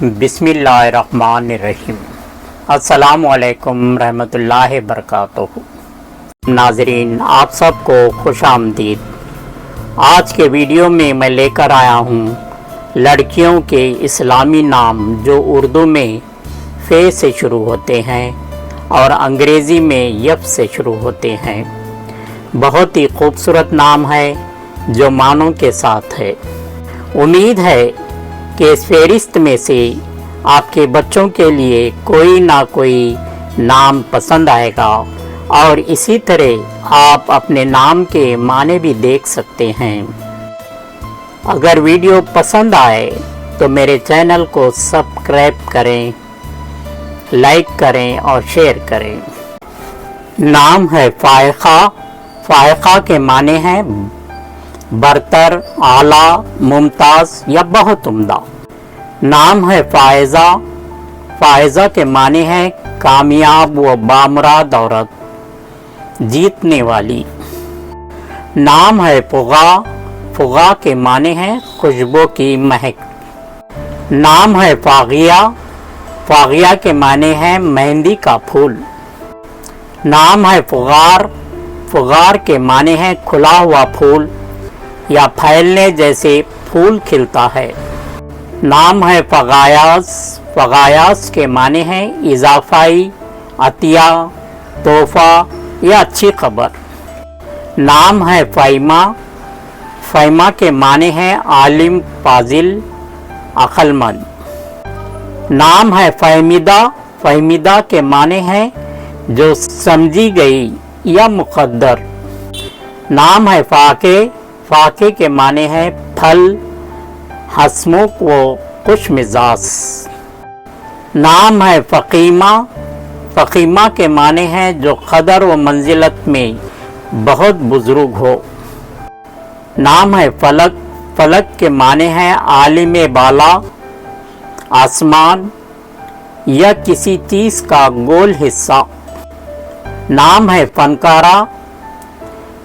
बिस्मिल्लाहिर्रहमानिर्रहीम। अस्सलामु अलैकुम रहमतुल्लाहि बरकातुहू। नाज़रीन, आप सबको खुश आमदीद। आज के वीडियो में मैं लेकर आया हूँ लड़कियों के इस्लामी नाम जो उर्दू में फ़े से शुरू होते हैं और अंग्रेज़ी में यफ से शुरू होते हैं। बहुत ही खूबसूरत नाम है जो मानों के साथ है। उम्मीद है कि इस फहरिस्त में से आपके बच्चों के लिए कोई ना कोई नाम पसंद आएगा और इसी तरह आप अपने नाम के माने भी देख सकते हैं। अगर वीडियो पसंद आए तो मेरे चैनल को सब्सक्राइब करें, लाइक करें और शेयर करें। नाम है फ़ाइक़ा। फ़ाइक़ा के माने हैं बरतर, आला, मुमताज़ या बहुत उम्दा। नाम है फ़ाइज़ा। फ़ाइज़ा के माने हैं कामयाब व बामुराद औरत, जीतने वाली। नाम है फ़ुग़ा। फ़ुग़ा के माने हैं खुशबू की महक। नाम है फ़ाग़िया। फ़ाग़िया के माने हैं मेहंदी का फूल। नाम है फ़ुग़ार। फ़ुग़ार के माने हैं खुला हुआ फूल या फैलने जैसे फूल खिलता है। नाम है फ़गायास। फ़गायास के माने हैं इज़ाफ़ाई, अतिया, तोहफ़ा या अच्छी खबर। नाम है फ़ैमा। फ़ैमा के माने हैं आलिम, फाजिल, अक़लमंद। नाम है फ़हमीदा। फ़हमीदा के माने हैं जो समझी गई या मुक़द्दर। नाम है फ़ाके। फ़ाके के माने हैं फल, हसमुख व खुश मिजाज। नाम है फ़कीमा। फ़कीमा के माने हैं जो क़दर व मंजिलत में बहुत बुज़ुर्ग हो। नाम है फ़लक। फ़लक के माने हैं आलिम बाला, आसमान या किसी चीज़ का गोल हिस्सा। नाम है फ़नकारा।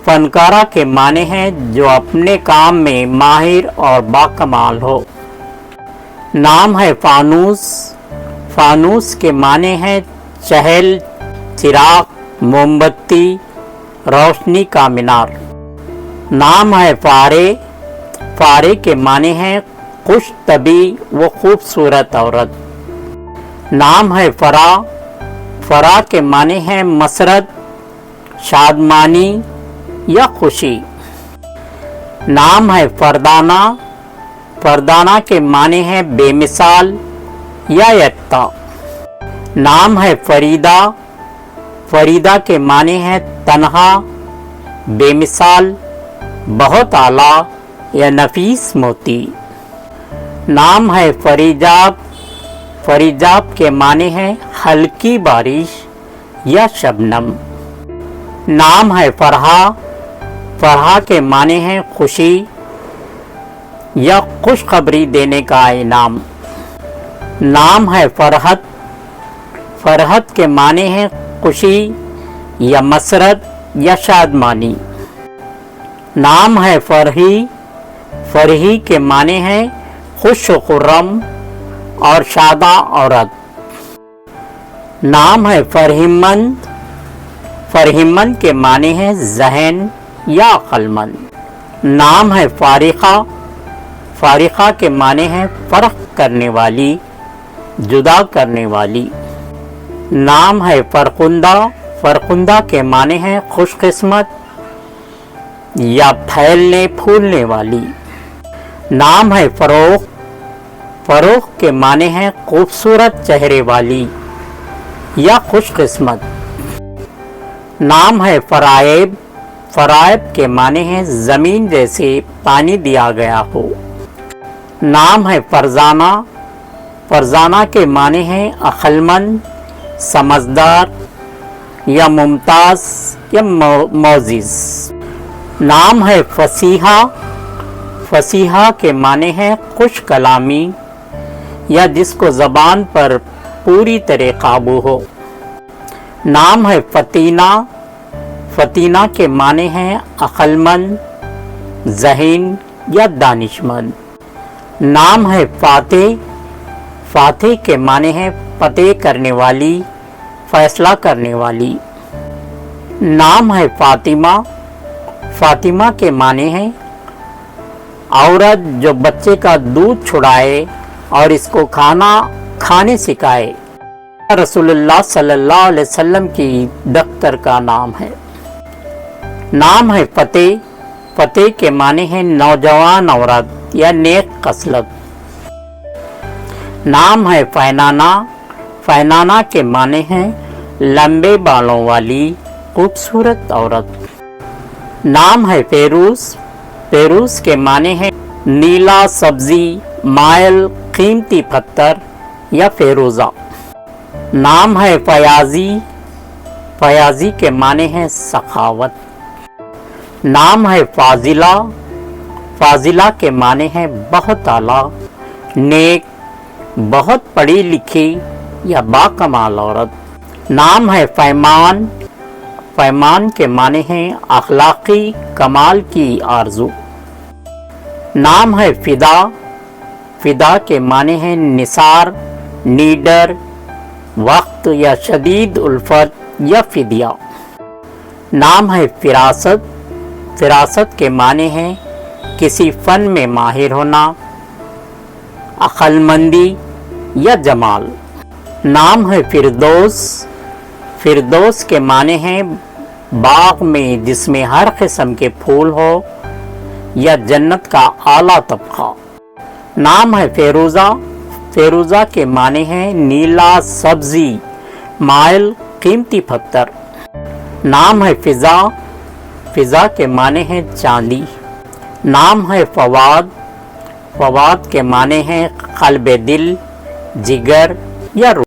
फ़नकारा के माने हैं जो अपने काम में माहिर और बाकमाल हो। नाम है फ़ानूस। फ़ानूस के माने हैं चहल, चिराग, मोमबत्ती, रोशनी का मीनार। नाम है फ़ारे। फ़ारे के माने हैं खुश तबी व खूबसूरत औरत। नाम है फ़रा। फ़रा के माने हैं मसरत, शादमानी या खुशी। नाम है फ़रदाना। फ़रदाना के माने हैं बेमिसाल या यकता। नाम है फ़रीदा। फ़रीदा के माने हैं तन्हा, बेमिसाल, बहुत आला या नफीस मोती। नाम है फ़रीजाब। फ़रीजाब के माने हैं हल्की बारिश या शबनम। नाम है फ़रहा। फ़रहा के माने हैं खुशी या खुशखबरी देने का इनाम। नाम है फ़रहत। फ़रहत के माने हैं खुशी या मसरत या शादमानी। नाम है फ़रही। फ़रही के माने हैं खुश व खुर्रम और शादा औरत। नाम है फ़रहिमंद। फ़रहिमंद के माने हैं ज़हन या अक़लमंद। नाम है फ़ारिक़ा। फ़ारिक़ा के माने हैं फ़र्क करने वाली, जुदा करने वाली। नाम है फ़रकुंदा। फ़रकुंदा के माने हैं खुशकिस्मत या फैलने फूलने वाली। नाम है फ़रोख़। फ़रोख़ के माने हैं खूबसूरत चेहरे वाली या खुशकिस्मत। नाम है फ़राइब। फ़राइब के माने हैं ज़मीन जैसे पानी दिया गया हो। नाम है फ़रज़ाना। फ़रज़ाना के माने हैं अक़लमंद, समझदार या मुमताज़ या मोज़िज़। नाम है फ़सीहा। फ़सीहा के माने हैं खुश कलामी या जिसको ज़बान पर पूरी तरह काबू हो। नाम है फ़तीना। फ़तीना के माने हैं अक़लमंद, ज़हीन या दानिशमंद। नाम है फ़ाते। فاتح کے معنی ہیں فتح کرنے والی، فیصلہ کرنے والی۔ نام ہے فاطمہ، فاطمہ کے معنی ہیں عورت جو بچے کا دودھ چھڑائے اور اس کو کھانے سکھائے۔ رسول اللہ صلی اللہ علیہ وسلم کی دختر کا نام ہے۔ نام ہے فتح، فتح کے معنی ہیں نوجوان عورت یا نیک خصلت۔ نام ہے فینانہ، فینانہ کے معنی ہیں لمبے بالوں والی خوبصورت عورت۔ نام ہے فیروز، فیروز کے معنی ہیں نیلا سبزی مائل قیمتی پتھر یا فیروزہ۔ نام ہے فیاضی، فیاضی کے معنی ہیں سخاوت۔ نام ہے فاضلہ، فاضلہ کے معنی ہیں بہت اعلیٰ، نیک، بہت پڑھی لکھی یا باکمال عورت۔ نام ہے فیمان، فیمان کے معنی ہیں اخلاقی کمال کی آرزو۔ نام ہے فدا، فدا کے معنی ہیں نثار، نیڈر، وقت یا شدید الفت یا فدیہ۔ نام ہے فراست، فراست کے معنی ہیں کسی فن میں ماہر ہونا، عقل مندی یا جمال۔ نام ہے فردوس، فردوس کے معنی ہیں باغ میں جس میں ہر قسم کے پھول ہو یا جنت کا اعلیٰ طبقہ۔ نام ہے فیروزہ، فیروزہ کے معنی ہیں نیلا سبزی مائل قیمتی پتھر۔ نام ہے فضا، فضا کے معنی ہیں چاندی۔ نام ہے فواد، فواد کے معنی ہیں قلب دل، جگر یا روح۔